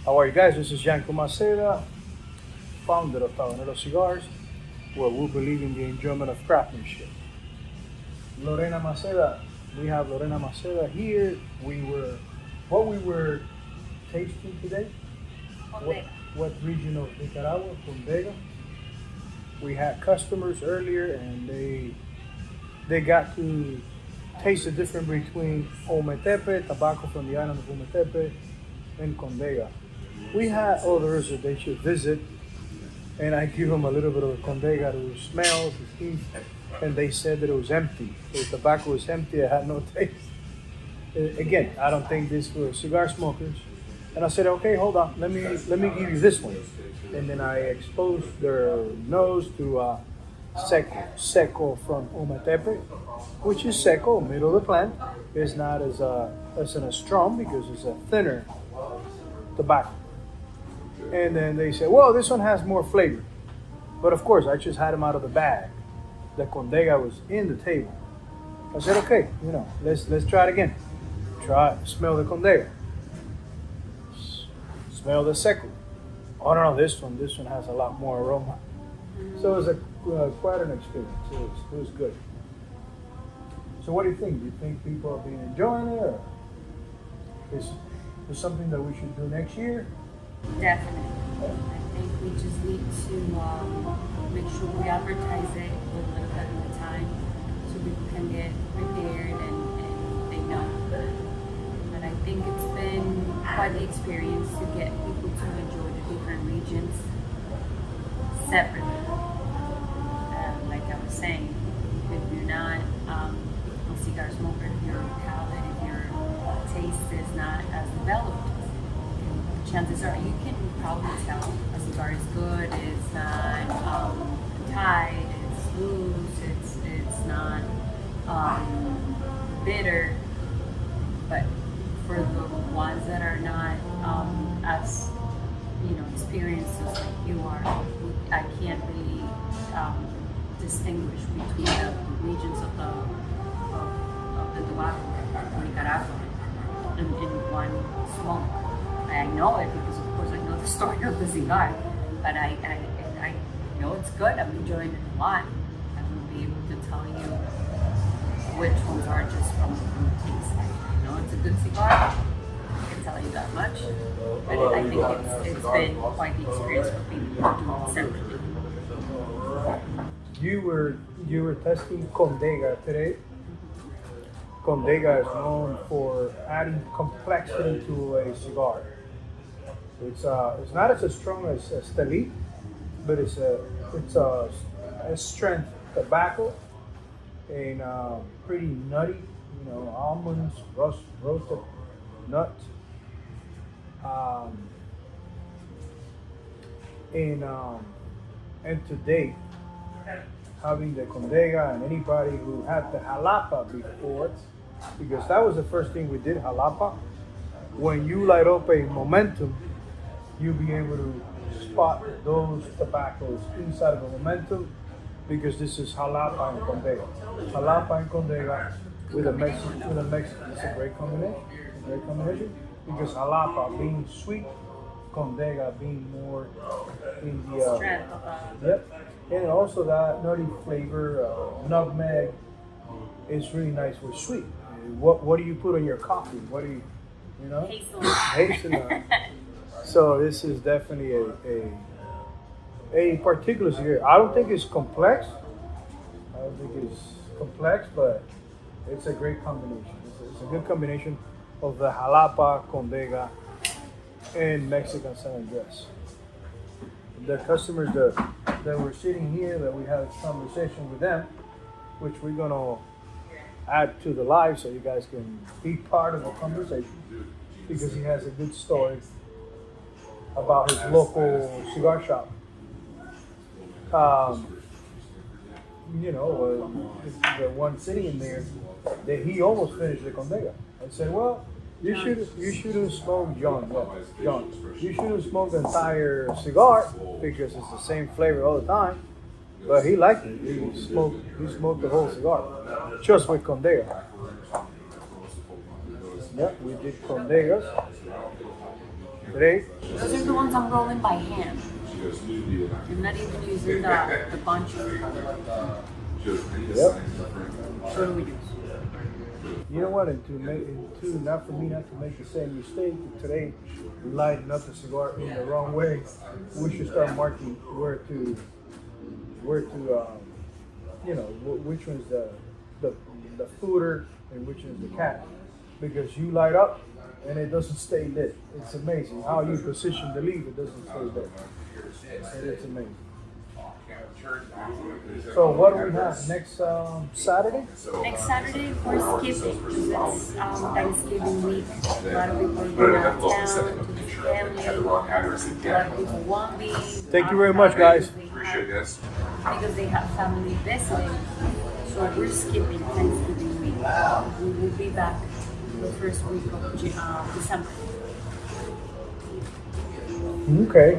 How are you guys? This is Yanko, founder of Tabanero Cigars, where we believe in the enjoyment of craftsmanship. Lorena Maceda, we have Lorena Maceda here. What we were tasting today? What region of Nicaragua? Condega. We had customers earlier, and they got to taste the difference between Ometepe, tobacco from the island of Ometepe, and Condega. We had others that they should visit, and I give them a little bit of Condega to smell, to see, and they said that it was empty. The tobacco was empty, it had no taste. Again, I don't think this for cigar smokers. And I said, okay, hold on, let me give you this one. And then I exposed their nose to Seco from Ometepe, which is Seco, middle of the plant. It's not as strong because it's a thinner tobacco. And then they said, well, this one has more flavor. But of course, I just had them out of the bag. The Condega was in the table. I said, okay, let's try it again. Smell the Condega. Smell the Seco. Oh no, this one has a lot more aroma. So it was quite an experience. It was good. So what do you think? Do you think people have been enjoying it, or is it something that we should do next year? Definitely. I think we just need to make sure we advertise it with a little bit of time so people can get prepared and they know. But I think it's been quite the experience to get people to enjoy the different regions separately. Like I was saying, if you're not a cigar smoker, if your palate, if your taste is not as developed, chances are you can probably tell a cigar is good, it's not tight, it's loose, it's not bitter. But for the ones that are not as experienced as like you are, I can't really distinguish between the regions of the tobacco of Nicaragua in one smoke. I know it because, of course, I know the story of the cigar, but I know it's good. I'm enjoying it a lot. I will be able to tell you which ones are just from the taste. I know it's a good cigar. I can tell you that much. But I think it's been quite the experience for people to do it separately. You were testing Condega today. Condega is known for adding complexity to a cigar. It's not as strong as Steli, but it's a strength tobacco and pretty nutty. Almonds, roasted nut, and today, having the Condega and anybody who had the Jalapa before, because that was the first thing we did, Jalapa. When you light up a momentum, you'll be able to spot those tobaccos inside of a momentum, because this is Jalapa and Condega. Jalapa and Condega with a Mexican. It's a great combination. Because Jalapa being sweet, Condega being more in the yep. And also that nutty flavor, nutmeg, is really nice with sweet. What do you put on your coffee? What do you Hazelnut. So this is definitely a particular cigar. I don't think it's complex. But it's a great combination. It's a good combination of the Jalapa, Condega, and Mexican San Andres. The customers that were sitting here, that we had a conversation with them, which we're gonna add to the live so you guys can be part of the conversation, because he has a good story about his local cigar shop. The one sitting in there, that he almost finished the Condega. I said, well, you should have smoked John. You should have smoked the entire cigar, because it's the same flavor all the time. But he liked it. He smoked the whole cigar, just with Condega. Yep, we did Condegas. Today? Those are the ones I'm rolling by hand. I'm not even using the bunch. Yep. What do we use? You know what? And not for me not to make the same mistake. Today, we lighting up the cigar in the wrong way. We should start marking where to which one's the footer and which one's the cap, because you light up and it doesn't stay lit. It's amazing how you position the leaf. It doesn't stay lit. And it's amazing. So what do we have next Saturday? Next Saturday we're skipping because it's Thanksgiving week. A lot of people are going out of town to the family. A lot of people won't be. Thank you very much, guys. Appreciate this. Because they have family visiting. So we're skipping Thanksgiving week. We will be back the first week of December. Okay.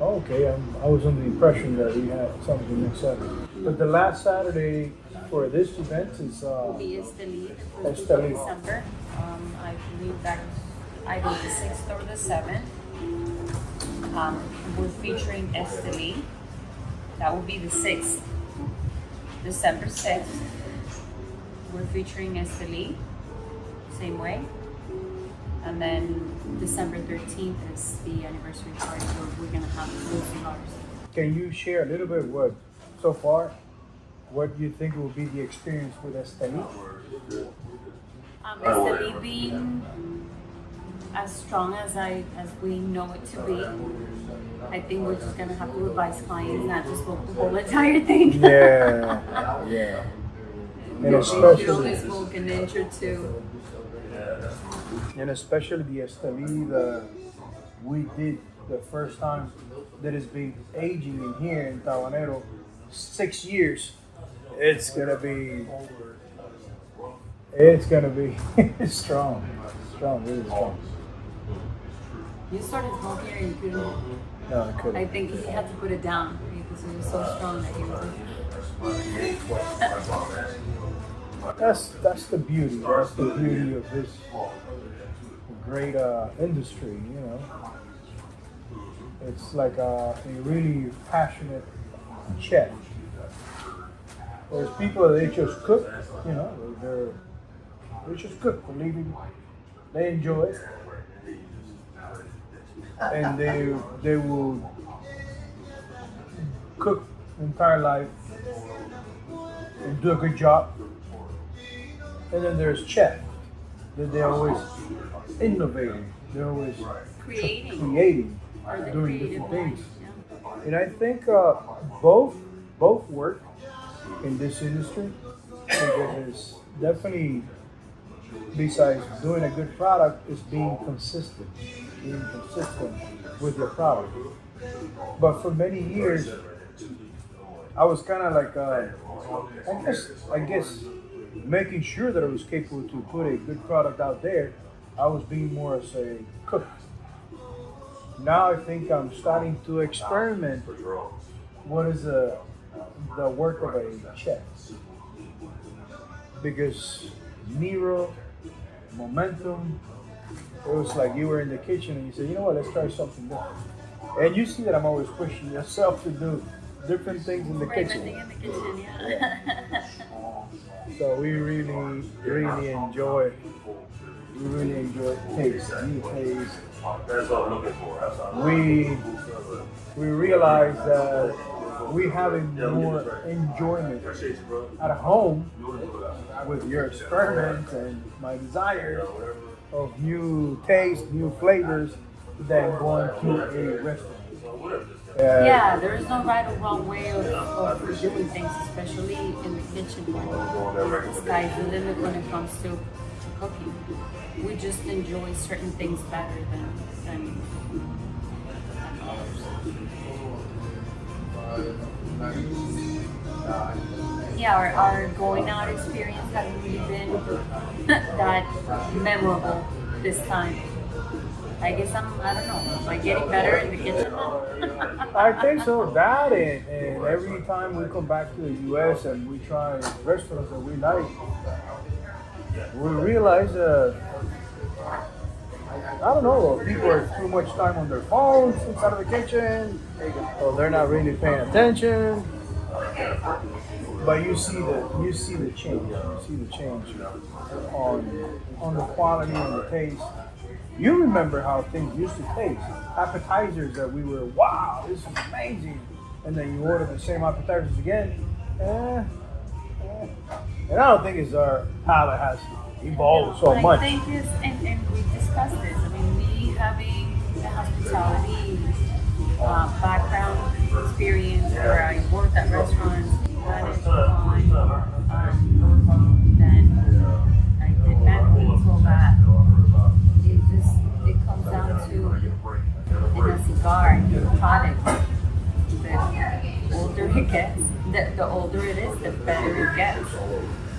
Okay, I was under the impression that we had something next Saturday. But the last Saturday for this event is Will be Esteli, the first week of Esteli. December. I believe that's either the 6th or the 7th. We're featuring Esteli. That will be the 6th. December 6th. We're featuring Esteli. Same way. And then December 13th is the anniversary party where we're going to have those cigars. Can you share a little bit what you think will be the experience with Esteli? Esteli being as strong as we know it to be. I think we're just going to have to advise clients not to smoke the whole entire thing. Yeah. And You should only especially smoke an inch or two. the Esteli we did the first time that it's been aging in here in Tabanero 6 years. It's gonna be strong, really strong. You started smoking and you couldn't. No, I I couldn't. think he had to put it down because it was so strong that he was That's the beauty. That's the beauty of this great industry. You know, it's like a really passionate chef. There's people that they just cook. You know, they just cook for living. They enjoy it, and they will cook the entire life and do a good job. And then there's chef, that they're always innovating, they're always creating, or the doing creative different one. things. Yeah. And I think both work in this industry, because it's definitely, besides doing a good product, is being consistent with your product. But for many years, I was kind of like, I guess, making sure that I was capable to put a good product out there. I was being more as a cook. Now I think I'm starting to experiment. What is the work of a chef? Because Nero, momentum, it was like you were in the kitchen and you said, you know what, let's try something different. And you see that I'm always pushing yourself to do different things in the kitchen. In the kitchen, yeah. So we really enjoy taste, new taste. That's what I'm looking for. We realize that we having more enjoyment at home with your experiments and my desire of new taste, new flavors than going to a restaurant. Yeah, there is no right or wrong way of doing things, especially in the kitchen when the sky's the limit when it comes to cooking. We just enjoy certain things better than others. Yeah, our going out experience hasn't really been that memorable this time. I guess I don't know, am I getting better in the kitchen now? I think so. That and every time we come back to the U.S. and we try restaurants that we like, we realize I don't know, people are too much time on their phones inside of the kitchen, or they're not really paying attention. But you see the change. You see the change on the quality and the taste. You remember how things used to taste. Appetizers that we were, wow, this is amazing. And then you order the same appetizers again. And I don't think it's our palate has evolved so much. I think this, and we discussed this. I mean, me having the hospitality background experience where I worked at restaurants, managed wine, then I did banquets, all that. It comes down to in a cigar, the product. The older it gets, the older it is, the better it gets.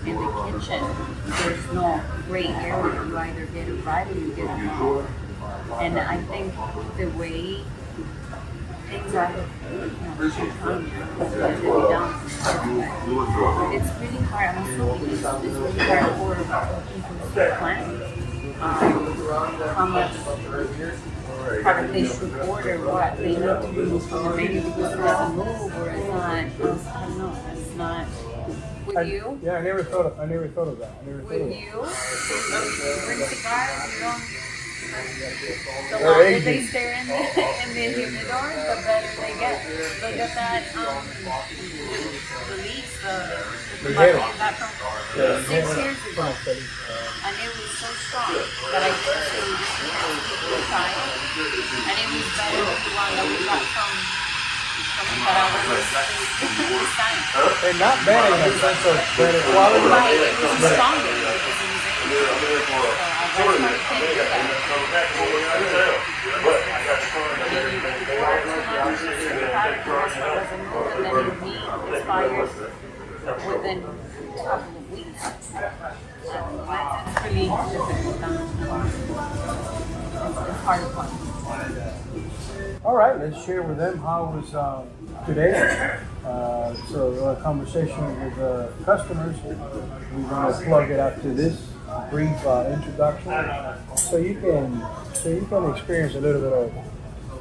In the kitchen, there's no gray area. You either get it right or you get it wrong. And I think the way things are, it's really hard. I'm assuming it's really hard for people to plan how much product they should order, what they need to remove from the menu because it doesn't move or it's not. I don't know. It's not. With you? Yeah, I never thought of that. With you, bring cigars, you don't. The longer they stay in the humidor, the better they get. Look at that, the leaves, the market got from 6 years ago. And it was so strong that I actually tried it. And it was better than the one that we got from Nicaragua this time. And not bad in the sense of better quality. Right, it was stronger. It was within a couple of weeks. It's really difficult. It's hard to find. All right, let's share with them how it was today. So a conversation with customers. We're going to plug it after this brief introduction, so you can experience a little bit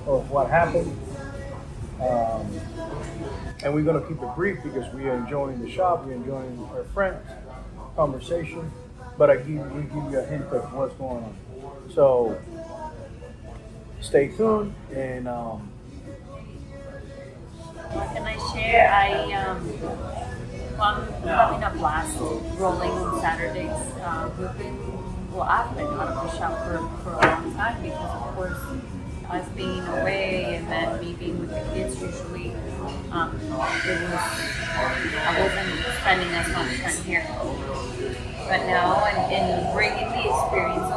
of what happened. And we're going to keep it brief because we are enjoying the shop, we're enjoying our friends' conversation. But we give you a hint of what's going on. So stay tuned and. What can I share? I'm having a blast rolling on Saturdays. I've been out of the shop for a long time because, of course, us being away and then me being with the kids usually, I wasn't spending as much time here. But now, and bringing the experience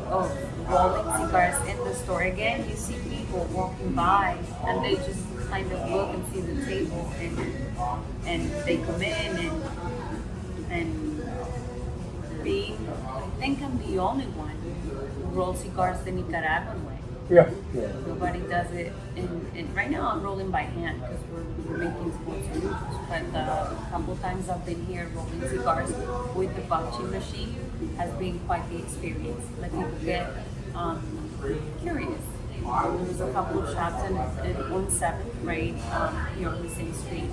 of rolling cigars in the store again, you see people walking by and they just kind of look and see the table and they come in and being, I think I'm the only one who rolls cigars the Nicaraguan way. Yeah. Nobody does it in right now I'm rolling by hand because we're making small solutions. But a couple times I've been here rolling cigars with the bunching machine has been quite the experience. Like people get curious. There was a couple of shops in 17th, right, here on the same street,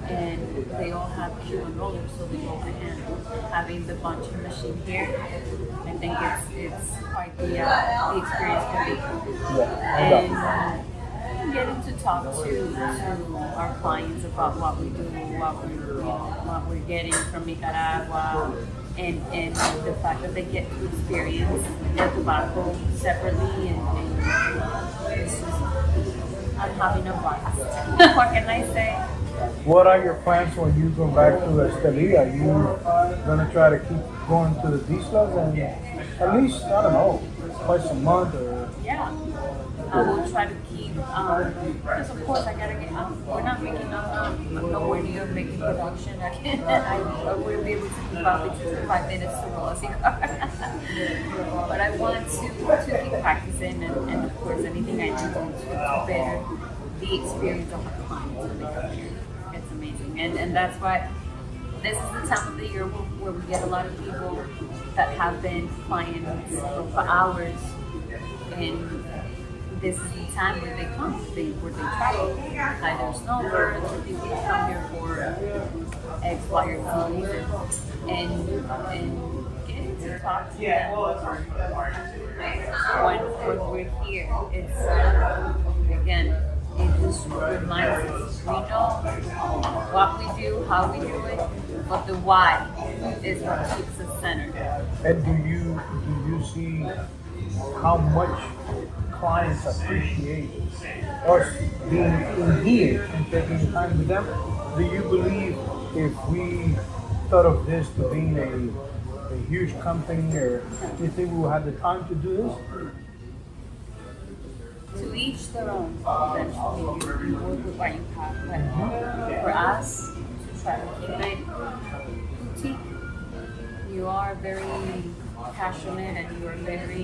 and they all have Q1 rollers, so they go by hand. Having the bunching machine here, I think it's quite the experience can be. And getting to talk to our clients about what we do, what we're getting from Nicaragua. And the fact that they get to experience their tobacco separately and it's just, I'm having a blast. What can I say? What are your plans when you go back to Esteli? Are you going to try to keep going to the Dislas and at least, I don't know, twice a month or? Yeah. I will try to keep, because of course I gotta get, we're not making, I'm nowhere near making production. I will be able to keep up with 65 minutes to roll a cigar. But I want to keep practicing and of course anything I do to better the experience of our clients when they come here. It's amazing. And that's why this is the time of the year where we get a lot of people that have been clients for hours and this is the time where they come, where they travel. Either snowbirds or people that come here for X, Y, or Z reason, and getting to talk to them when we're here. It's again, it just reminds us we know what we do, how we do it, but the why is what keeps us centered. And do you see how much clients appreciate us being in here and taking time with them? Do you believe if we thought of this to being a huge company, or do you think we will have the time to do this? To each their own. Eventually, you work with what you have. But for us, to try to keep it boutique, you are very passionate and you are very.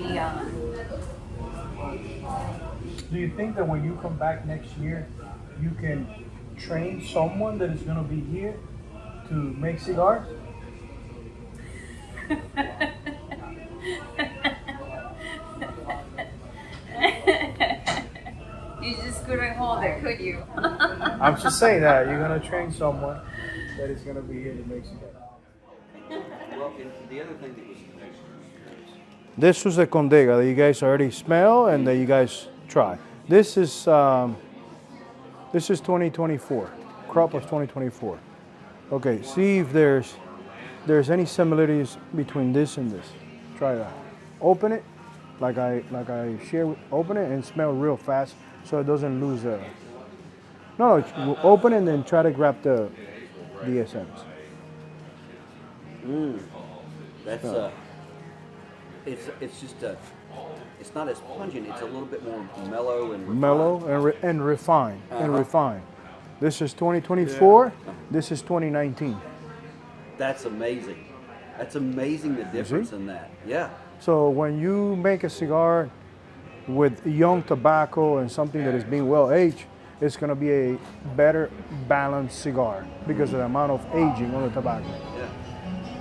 Do you think that when you come back next year, you can train someone that is going to be here to make cigars? You just couldn't hold it, could you? I'm just saying that you're going to train someone that is going to be here to make cigars. Well, the other thing that was This was the Condega that you guys already smell and that you guys try. This is 2024, crop of 2024. Okay, see if there's any similarities between this and this. Try that. Open it, like I share. Open it and smell real fast, so it doesn't lose the. No, open it and then try to grab the essence. That's it's just it's not as pungent. It's a little bit more mellow and refined. Mellow and refined and refined. This is 2024. Yeah. This is 2019. That's amazing. That's amazing, the difference in that. Yeah. So when you make a cigar with young tobacco and something that is being well aged, it's going to be a better balanced cigar because of the amount of aging on the tobacco. Yeah.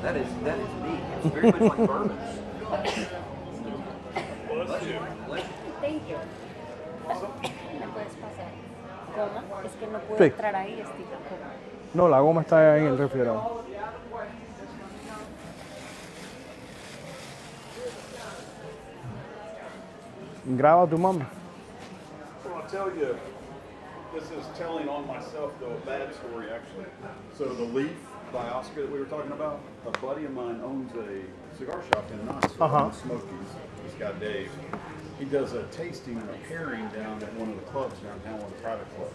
That is neat. It's very much like bourbons. Thank you. ¿Me puedes pasar? ¿Goma? Es que no puedo Sí. entrar ahí, Steve. No, la goma está ahí en el refrigerador. Graba a tu mamá. Well, I'll tell you, this is telling on myself, though, a bad story, actually. So the Leaf by Oscar that we were talking about, a buddy of mine owns a cigar shop in Knoxville, Smokies. This guy, Dave. He does a tasting and a pairing down at one of the clubs downtown, one of the private clubs.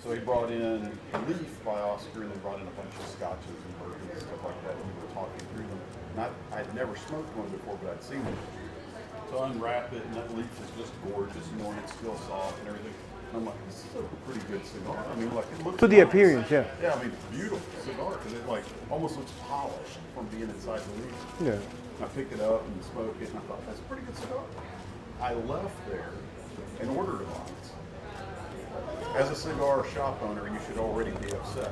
So he brought in the Leaf by Oscar, and then brought in a bunch of scotches and bourbons and stuff like that. And we were talking through them. And I'd never smoked one before, but I'd seen them. So I unwrap it, and that Leaf is just gorgeous, and it's still soft and everything. And I'm like, this is a pretty good cigar. I mean, like, it looks To the nice. appearance, yeah. Yeah, I mean, beautiful cigar, because it like almost looks polished from being inside the Leaf. Yeah. I picked it up and smoked it, and I thought, that's a pretty good cigar. I left there and ordered a box. As a cigar shop owner, you should already be upset.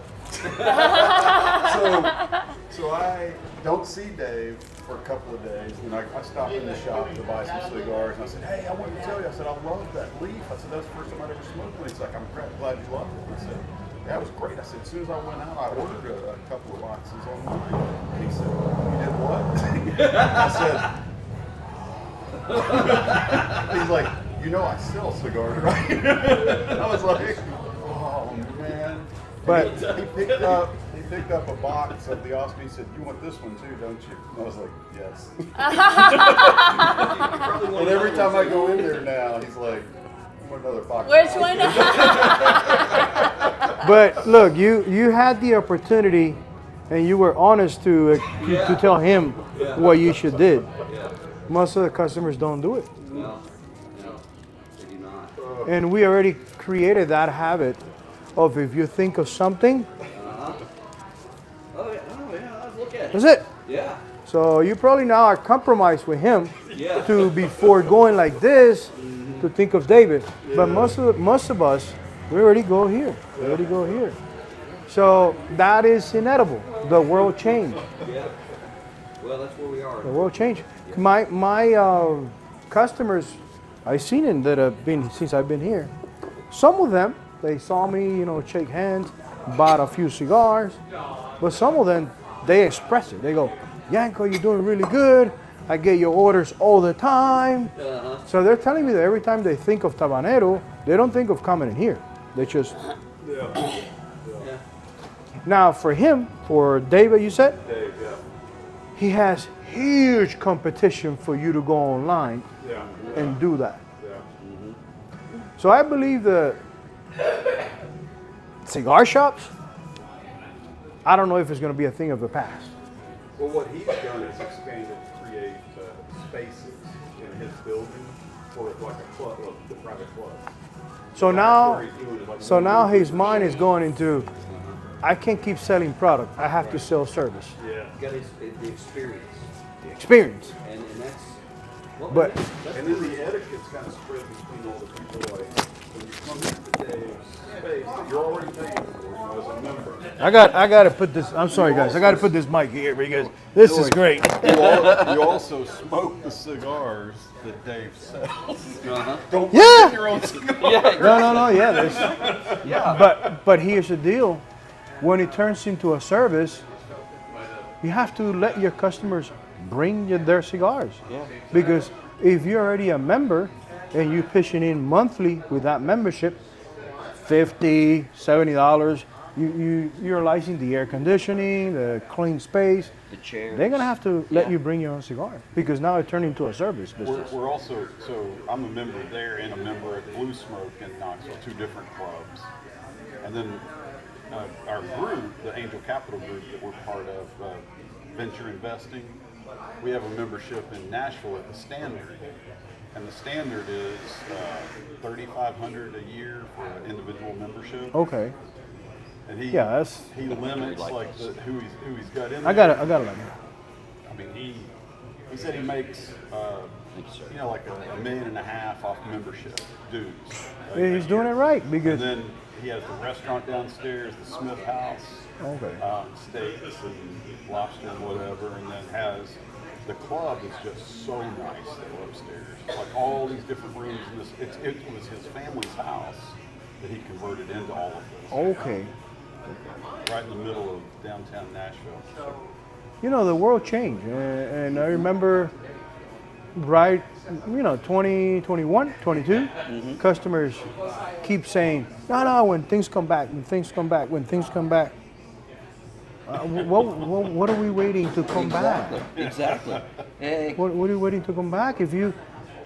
so I don't see Dave for a couple of days, and I stopped in the shop to buy some cigars, and I said, hey, I wanted to tell you, I said, I love that Leaf. I said, that's the first time I'd ever smoked one. He's like, I'm glad you loved it. I said, yeah, it was great. I said, as soon as I went out, I ordered a couple of boxes online. And he said, you did what? I said, he's like, you know I sell cigars, right? I was like, oh man. But he picked up a box of the Oscar. He said, you want this one too, don't you? And I was like, yes. And every time I go in there now, he's like, I want another box. Which one? But look, you had the opportunity, and you were honest to tell him what you should did. Most of the customers don't do it. No, they do not. And we already created that habit of if you think of something, Oh yeah, let's look at it. that's it. Yeah. So you probably now are compromised with him Yeah. to before going like this to think of David. But most of us, we already go here. We already go here. So that is inedible. The world changed. Yeah. Well, that's where we are. The world changed. My customers I've seen it that have been since I've been here. Some of them, they saw me, shake hands, bought a few cigars. But some of them, they express it. They go, Yanko, you're doing really good. I get your orders all the time. So they're telling me that every time they think of Tabanero, they don't think of coming in here. They just... Now for him, for David, you said? Dave, yeah. He has huge competition for you to go online Yeah. and do that. Yeah. So I believe the cigar shops, I don't know if it's going to be a thing of the past. Well, what he's done is expanded to create spaces in his building for like a club, the private club. So now, Where he's doing like so now his mind is going into, I can't keep selling product. I have to sell service, Yeah. Got the experience, the experience. and that's. Well, But- And then the etiquette's kind of spread between all the people. Like when you come into Dave's space that you're already paying for, as a member. I got to put this. I'm sorry, guys. I got to put this mic here because this is great. You also smoke the cigars that Dave sells. Don't Yeah. make your own cigar. No. Yeah, but here's the deal: when it turns into a service, you have to let your customers bring you their cigars. Yeah. Because if you're already a member and you're pitching in monthly with that membership, $50, $70, you're licensing the air conditioning, the clean space. The chairs. They're gonna have to let Yeah. you bring your own cigar because now it turned into a service business. We're also, so I'm a member there and a member at Blue Smoke in Knoxville, two different clubs. And then our group, the Angel Capital Group that we're part of, venture investing, we have a membership in Nashville at the Standard. And the Standard is $3,500 a year for an individual membership. Okay, And yeah, he limits like who he's got in there. I got it. Like that. I mean, he said he makes, like $1.5 million off membership dues. He's doing it right And because then he has the restaurant downstairs, the Smith House, okay. steaks and lobster and whatever, and then has the club is just so nice there upstairs. Like all these different rooms. And it was his family's house that he converted into all of this. Okay. Right in the middle of downtown Nashville. The world changed, and I remember, right, 20, 21, 22, customers keep saying, no, when things come back, when things come back. What are we waiting to come back? Exactly. Hey, What are you waiting to come back? If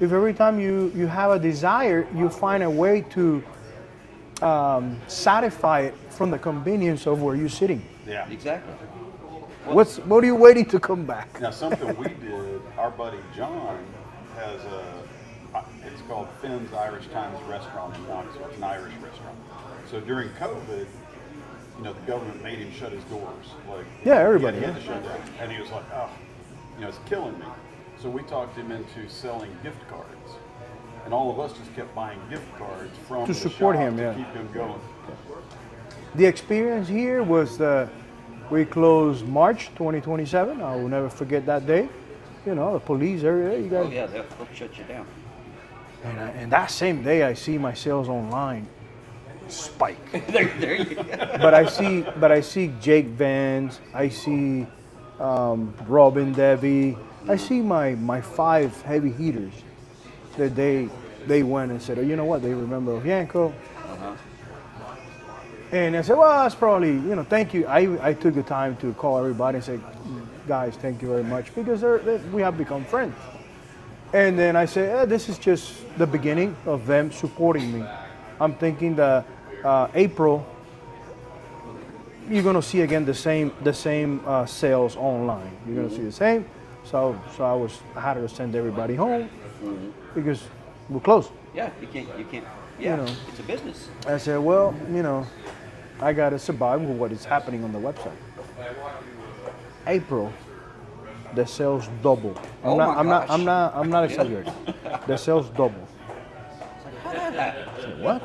every time you have a desire, you find a way to satisfy it from the convenience of where you're sitting. Yeah. exactly. What are you waiting to come back? Now, something we did, our buddy John has it's called Finn's Irish Times Restaurant in Knoxville. It's an Irish restaurant. So during COVID, the government made him shut his doors. Like, Yeah, everybody, He had yeah. to shut down. And he was like, it's killing me. So we talked him into selling gift cards. And all of us just kept buying gift cards from To the support shop him, to yeah. keep him going. The experience here was we closed March 2027. I will never forget that day. The police area, you Oh guys. yeah, they'll shut you down. And that same day, I see my sales online spike. there you go. but I see Jake Vance. I see Robin Debbie. I see my 5 heavy hitters that they went and said, oh, you know what? They remember of Yanko. And I said, well, that's probably, thank you. I took the time to call everybody and say, guys, thank you very much, because we have become friends. And then I said, this is just the beginning of them supporting me. I'm thinking that April, you're gonna see again the same sales online. You're gonna see the same. So I had to send everybody home because we're closed. Yeah, you can't. Yeah, You know. it's a business. I said, well, I gotta survive with what is happening on the website. April, the sales double. Oh my gosh. I'm not exaggerating. The sales double. I said, what?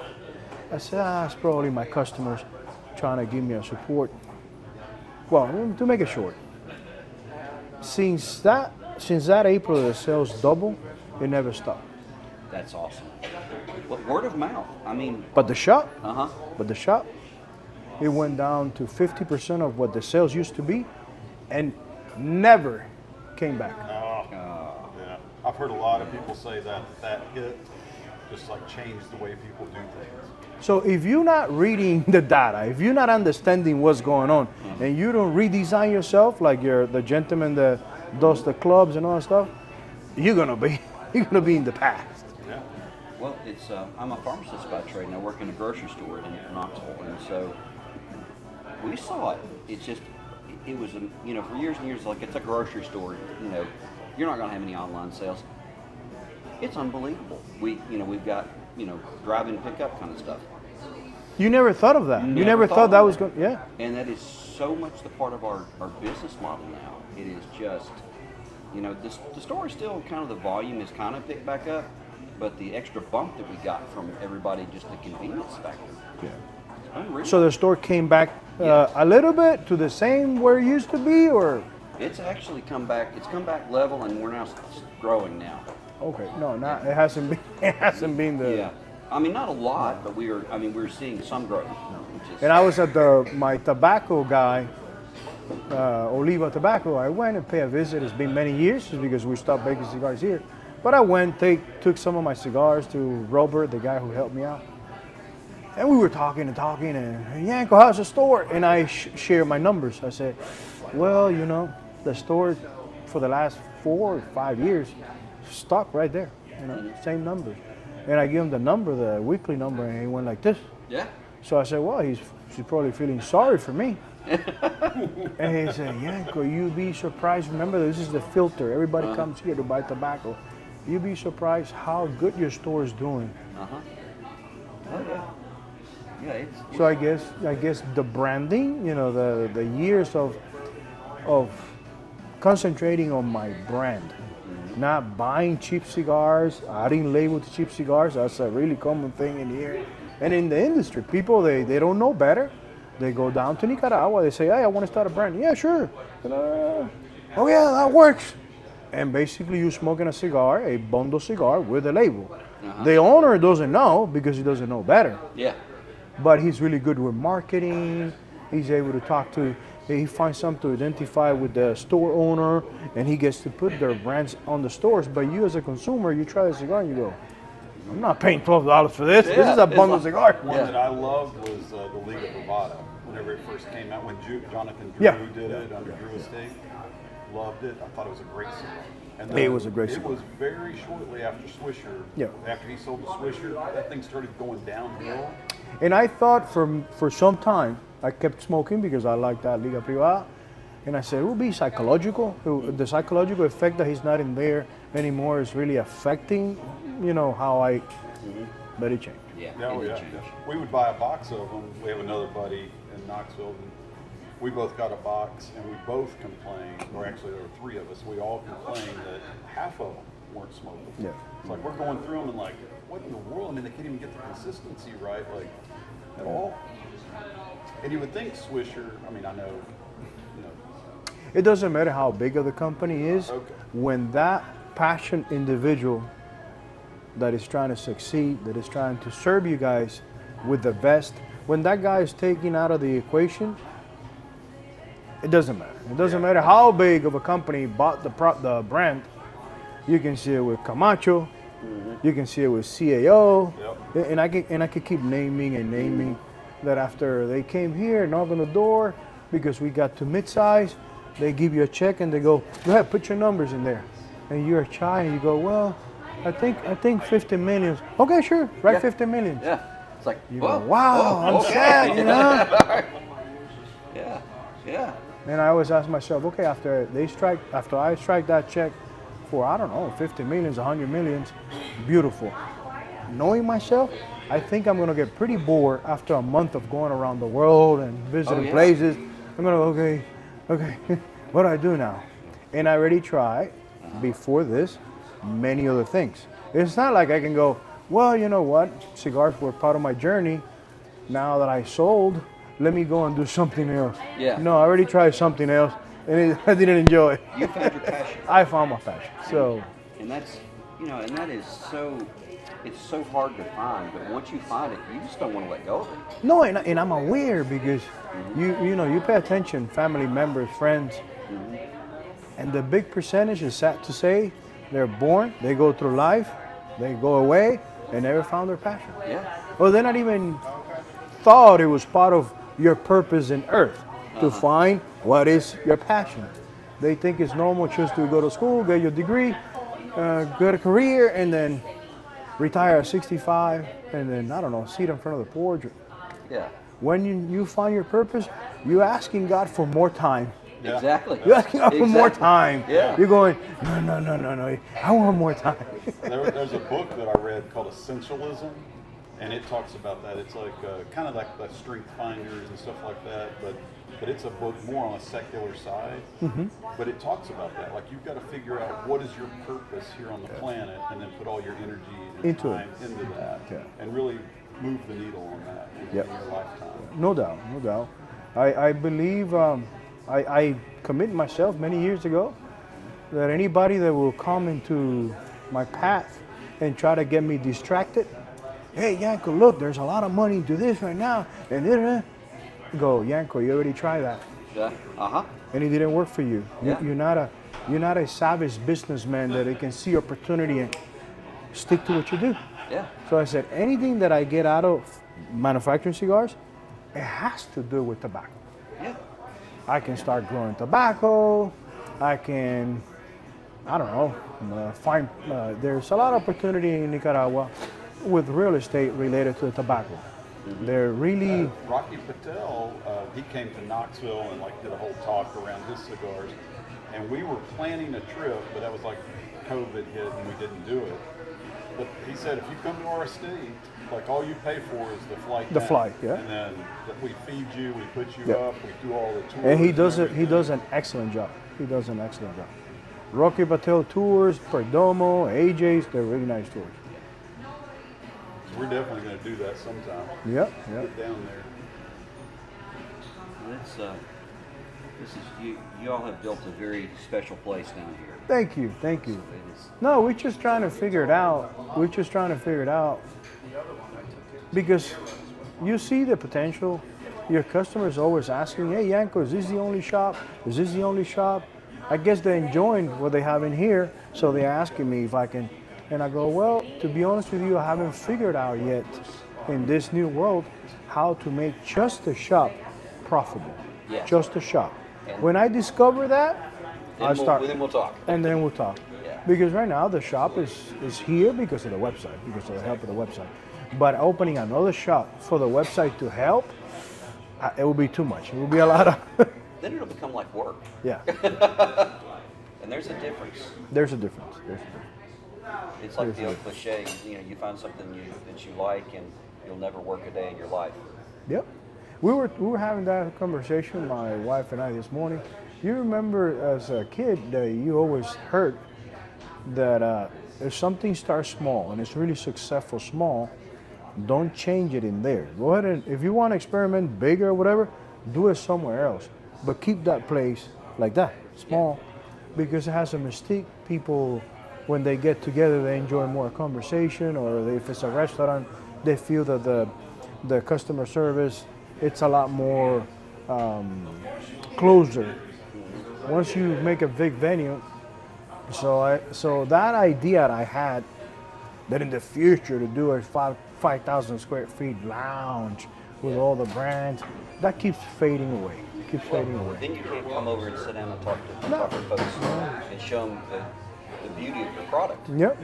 I said, it's probably my customers trying to give me a support. Well, to make it short, since that April the sales double, it never stopped. That's awesome. Well, word of mouth. I mean, But the shop, uh-huh. it went down to 50% of what the sales used to be, and never came back. Yeah, I've heard a lot of people say that hit just like changed the way people do things. So if you're not reading the data, if you're not understanding what's going on, and you don't redesign yourself like the gentleman that does the clubs and all that stuff, you're gonna be in the past. Yeah. Well, it's I'm a pharmacist by trade, and I work in a grocery store in Knoxville, and so we saw it. It's just it was for years and years, like, it's a grocery store. You're not gonna have any online sales. It's unbelievable. We've got drive-in pickup kind of stuff. You never thought of that. You never thought that was going. Yeah. And that is so much the part of our business model now. It is just, the store is still kind of, the volume is kind of picked back up, but the extra bump that we got from everybody, just the convenience factor. Yeah. It's unreal. So the store came back a little bit to the same where it used to be, or? It's actually come back. It's come back level, and we're now growing now. Okay. No, not. It hasn't been. It hasn't been the. Yeah. I mean, not a lot, but we're seeing some growth. Which is, And I was at my tobacco guy, Oliva Tobacco. I went and paid a visit. It's been many years just because we stopped making cigars here. But I went, took some of my cigars to Robert, the guy who helped me out. And we were talking, and Yanko, how's the store? And I shared my numbers. I said, well, the store for the last 4 or 5 years, stuck right there, same numbers. And I gave him the number, the weekly number, and he went like this. Yeah. So I said, well, he's probably feeling sorry for me. And he said, Yanko, you'd be surprised. Remember, this is the filter. Everybody comes here to buy tobacco. You'd be surprised how good your store is doing. Uh-huh. Oh, yeah. Yeah, it's So I guess the branding, the years of concentrating on my brand, not buying cheap cigars, adding label to cheap cigars. That's a really common thing in here. And in the industry, people, they don't know better. They go down to Nicaragua. They say, hey, I want to start a brand. Yeah, sure. Oh, yeah, that works. And basically, you're smoking a cigar, a bundle cigar with a label. The owner doesn't know because he doesn't know better. Yeah. But he's really good with marketing. He's able to talk to, he finds something to identify with the store owner, and he gets to put their brands on the stores. But you as a consumer, you try the cigar and you go, I'm not paying $12 for this. This is a bundle cigar. One that I loved was the Liga Bravada. Whenever it first came out, when Jonathan Drew did it under Drew Estate, loved it. I thought it was a great cigar. And It was a great cigar. It was very shortly after Swisher. Yeah. After he sold to Swisher, that thing started going downhill. And I thought for some time, I kept smoking because I liked that Liga Privada. And I said, it will be psychological. The psychological effect that he's not in there anymore is really affecting, how I, but it changed. Yeah. Oh, yeah. We would buy a box of them. We have another buddy in Knoxville, and we both got a box, and we both complained, or actually there were 3 of us, we all complained that half of them weren't smokable. Yeah. It's like we're going through them and like, what in the world? I mean, they can't even get the consistency right, like, at all. And you would think Swisher, I mean, I know, It doesn't matter how big of the company is. Okay. When that passionate individual that is trying to succeed, that is trying to serve you guys with the best, when that guy is taken out of the equation, it doesn't matter. It doesn't matter how big of a company bought the brand. You can see it with Camacho. You can see it with CAO. Yep. And I could keep naming that after they came here, knock on the door, because we got to mid-size, they give you a check and they go ahead, put your numbers in there. And you're a child and you go, well, I think 50 million. Okay, sure, write 50 million. Yeah. It's like, You whoa, go, wow, whoa, I'm okay. sad, Yeah. Yeah. And I always ask myself, okay, after I strike that check for, I don't know, 50 millions, 100 millions, beautiful. Knowing myself, I think I'm gonna get pretty bored after a month of going around the world and visiting places. I'm gonna go, okay, what do I do now? And I already tried, before this, many other things. It's not like I can go, well, you know what, cigars were part of my journey. Now that I sold, let me go and do something else. Yeah. No, I already tried something else, and I didn't enjoy it. You found your passion. I found my passion. So, And that's, and that is so, it's so hard to find, but once you find it, you just don't want to let go of it. No, and I'm aware because you pay attention, family members, friends, and the big percentage is sad to say, they're born, they go through life, they go away, and never found their passion. Yeah. Or they're not even thought it was part of your purpose in earth to find what is your passion. They think it's normal just to go to school, get your degree, get a career, and then retire at 65, and then, I don't know, sit in front of the porch. Yeah. When you find your purpose, you're asking God for more time. Yeah. Exactly. You're asking God for more time. Yeah. You're going, no, I want more time. There's a book that I read called Essentialism, and it talks about that. It's like kind of like the strength finders and stuff like that, but it's a book more on a secular side. But it talks about that. Like, you've got to figure out what is your purpose here on the planet, and then put all your energy and Into time into that, and really move the needle on that in your lifetime. No doubt. I believe I committed myself many years ago that anybody that will come into my path and try to get me distracted, hey, Yanko, look, there's a lot of money into this right now, and then go, Yanko, you already tried that. Yeah. And it didn't work for you. Yeah. You're not a savage businessman that can see opportunity and stick to what you do. Yeah. So I said, anything that I get out of manufacturing cigars, it has to do with tobacco. Yeah. I can start growing tobacco. I can, I don't know, find, there's a lot of opportunity in Nicaragua with real estate related to the tobacco. They're really... Rocky Patel, he came to Knoxville and like did a whole talk around his cigars. And we were planning a trip, but that was like COVID hit and we didn't do it. But he said, if you come to our estate, like all you pay for is the flight. The flight, yeah. And then we feed you, we put you up, we do all the tours. And he does an excellent job. Rocky Patel tours, Perdomo, AJ's, they're really nice tours. So we're definitely going to do that sometime. Yep. Get down there. This is you all have built a very special place down here. Thank you. So it is. No, we're just trying to figure it out. Because you see the potential. Your customers always asking, hey, Yanko, is this the only shop? Is this the only shop? I guess they're enjoying what they have in here, so they're asking me if I can. And I go, well, to be honest with you, I haven't figured out yet in this new world how to make just the shop profitable. Yeah. Just the shop. And when I discover that, then we'll talk. And then we'll talk. Yeah. Because right now the shop is here because of the website, because of the help of the website. But opening another shop for the website to help, it will be too much. It will be a lot of... Then it'll become like work. Yeah. And there's a difference. There's a difference. It's like the old cliche, you find something that you like and you'll never work a day in your life. Yep. We were having that conversation, my wife and I, this morning. You remember as a kid that you always heard that if something starts small and it's really successful small, don't change it in there. Go ahead and, if you want to experiment bigger or whatever, do it somewhere else. But keep that place like that, small, because it has a mystique. People, when they get together, they enjoy more conversation, or if it's a restaurant, they feel that the customer service, it's a lot more closer. Once you make a big venue, so that idea I had, that in the future to do a 5,000 square feet lounge with all the brands, that keeps fading away. Then you can't come over and sit down and talk to folks and show them the beauty of your product. Yep.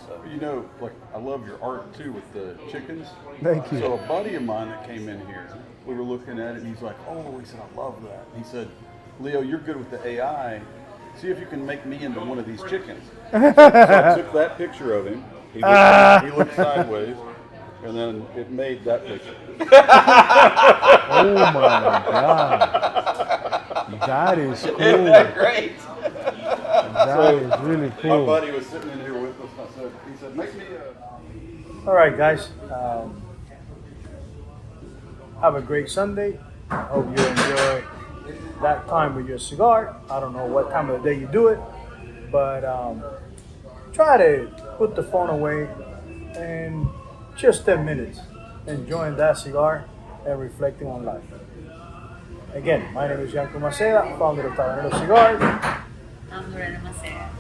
So, like, I love your art too with the chickens. Thank you. So a buddy of mine that came in here, we were looking at it and he's like, oh, he said, I love that. He said, Leo, you're good with the AI. See if you can make me into one of these chickens. So I took that picture of him. He looked sideways, and then it made that picture. Oh my God. That is cool. Isn't that great? That is really cool. My buddy was sitting in here with us. He said, make me a... All right, guys. Have a great Sunday. I hope you enjoy that time with your cigar. I don't know what time of the day you do it, but try to put the phone away in just 10 minutes, enjoying that cigar and reflecting on life. Again, my name is Yanko Maceda, founder of Tabanero Cigars. I'm Lorena Maceda.